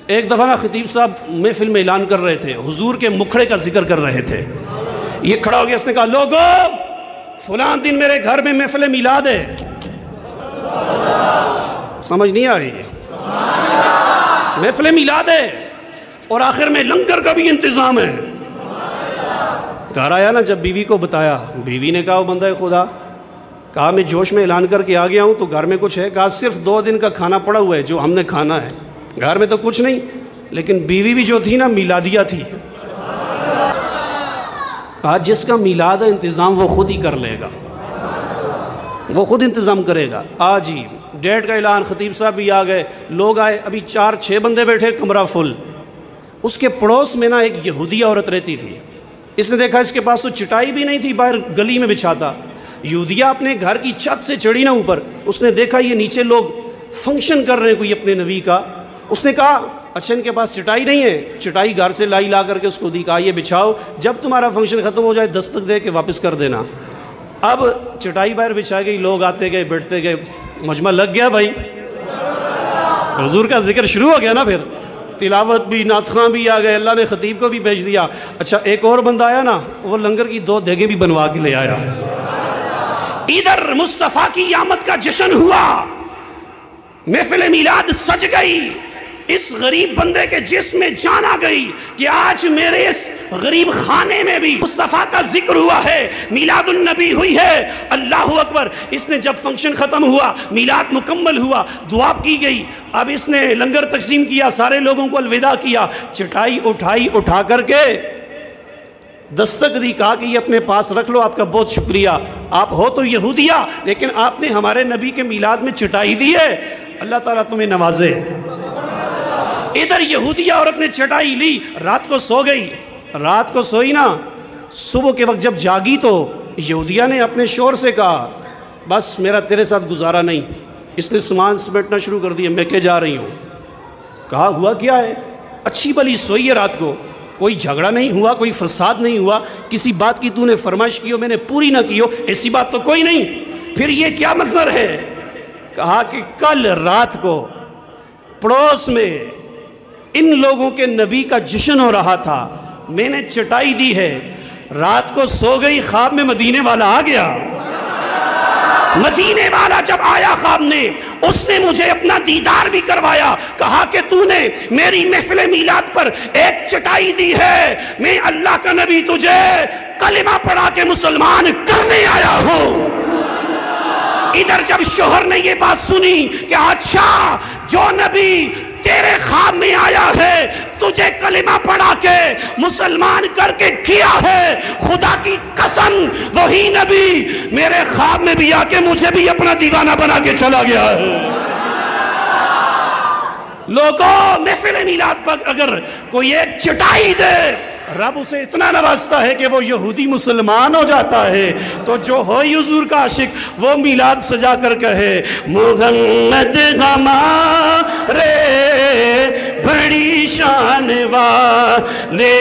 ایک دفعہ نا خطیب صاحب محفل میں اعلان کر رہے تھے، حضور کے مکھڑے کا ذکر کر رہے تھے. یہ کھڑا ہو گیا، اس نے کہا لوگو فلاں دن میرے گھر میں محفل میلاد ہے. سمجھ نہیں آئی؟ محفل میلاد ہے اور آخر میں لنگر کا بھی انتظام ہے. گھر آیا نا، جب بیوی کو بتایا، بیوی نے کہا وہ بندہ خدا، کہا میں جوش میں اعلان کر کے آ گیا ہوں، تو گھر میں کچھ ہے؟ کہا صرف 2 دن کا کھانا پڑا ہوا ہے جو ہم نے کھانا ہے، گھر میں تو کچھ نہیں. لیکن بیوی بھی جو تھی نا میلادیہ تھی. کہا جس کا میلاد ہے انتظام وہ خود ہی کر لے گا، وہ خود انتظام کرے گا. آج ہی ڈیٹ کا اعلان، خطیب صاحب بھی آ گئے، لوگ آئے، ابھی 4-6 بندے بیٹھے، کمرہ فل. اس کے پڑوس میں نا ایک یہودی عورت رہتی تھی. اس نے دیکھا اس کے پاس تو چٹائی بھی نہیں تھی، باہر گلی میں بچھاتا. یہودیہ اپنے گھر کی چھت سے چڑھی نا اوپر، اس نے دیکھا یہ نیچے لوگ فنکشن کر رہے ہیں کوئی اپنے نبی کا. اس نے کہا اچھا ان کے پاس چٹائی نہیں ہے؟ چٹائی گھر سے لا کر کے اس کو دی، کہا یہ بچھاؤ، جب تمہارا فنکشن ختم ہو جائے دستک دے کے واپس کر دینا. اب چٹائی باہر بچھائی گئی، لوگ آتے گئے بیٹھتے گئے، مجمع لگ گیا بھائی، حضور کا ذکر شروع ہو گیا نا. پھر تلاوت بھی، نعت خواں بھی آ گئے، اللہ نے خطیب کو بھی بھیج دیا. اچھا ایک اور بندہ آیا نا، وہ لنگر کی 2 دیگیں بھی بنوا کے لے آیا. ادھر مصطفیٰ کی آمد کا جشن ہوا، محفل میلاد سج گئی. اس غریب بندے کے جسم میں جان آ گئی کہ آج میرے اس غریب خانے میں بھی مصطفیٰ کا ذکر ہوا ہے، میلاد النبی ہوئی ہے. اللہ اکبر. اس نے جب فنکشن ختم ہوا، میلاد مکمل ہوا، دعا کی گئی، اب اس نے لنگر تقسیم کیا، سارے لوگوں کو الوداع کیا، چٹائی اٹھائی، اٹھا کر کے دستک دی، کہا کہ یہ اپنے پاس رکھ لو، آپ کا بہت شکریہ، آپ ہو تو یہودیہ لیکن آپ نے ہمارے نبی کے میلاد میں چٹائی دی ہے، اللہ تعالیٰ تمہیں نوازے. ادھر یہودی عورت نے چٹائی لی، رات کو سو گئی. رات کو سوئی نا، صبح کے وقت جب جاگی تو یہودیہ نے اپنے شوہر سے کہا بس میرا تیرے ساتھ گزارا نہیں. اس نے سامان سمیٹنا شروع کر دیا، میں کہ جا رہی ہوں. کہا ہوا کیا ہے؟ اچھی بھلی سوئی ہے رات کو، کوئی جھگڑا نہیں ہوا، کوئی فساد نہیں ہوا، کسی بات کی تو نے فرمائش کی ہو میں نے پوری نہ کی ہو، ایسی بات تو کوئی نہیں. پھر یہ کیا منظر ہے؟ کہا کہ کل رات کو پڑوس میں ان لوگوں کے نبی کا جشن ہو رہا تھا، میں نے چٹائی دی ہے، رات کو سو گئی، خواب میں مدینے والا آ گیا. مدینے والا جب آیا خواب میں، اس نے مجھے اپنا دیدار بھی کروایا، کہا کہ تو نے میری محفل میلاد پر ایک چٹائی دی ہے، میں اللہ کا نبی تجھے کلمہ پڑھا کے مسلمان کرنے آیا ہوں. ادھر جب شوہر نے یہ بات سنی کہ اچھا جو نبی تیرے خواب میں آیا ہے، تجھے کلمہ پڑھا کے مسلمان کر کے کیا ہے، خدا کی قسم وہی نبی میرے خواب میں بھی آ کے مجھے بھی اپنا دیوانہ بنا کے چلا گیا ہے. لوگوں محفل میلاد پر اگر کوئی ایک چٹائی دے، رب اسے اتنا نوازتا ہے کہ وہ یہودی مسلمان ہو جاتا ہے. تو جو ہوئی حضور کا عاشق وہ میلاد سجا کر کہے محمد ہمارے بڑی شان والے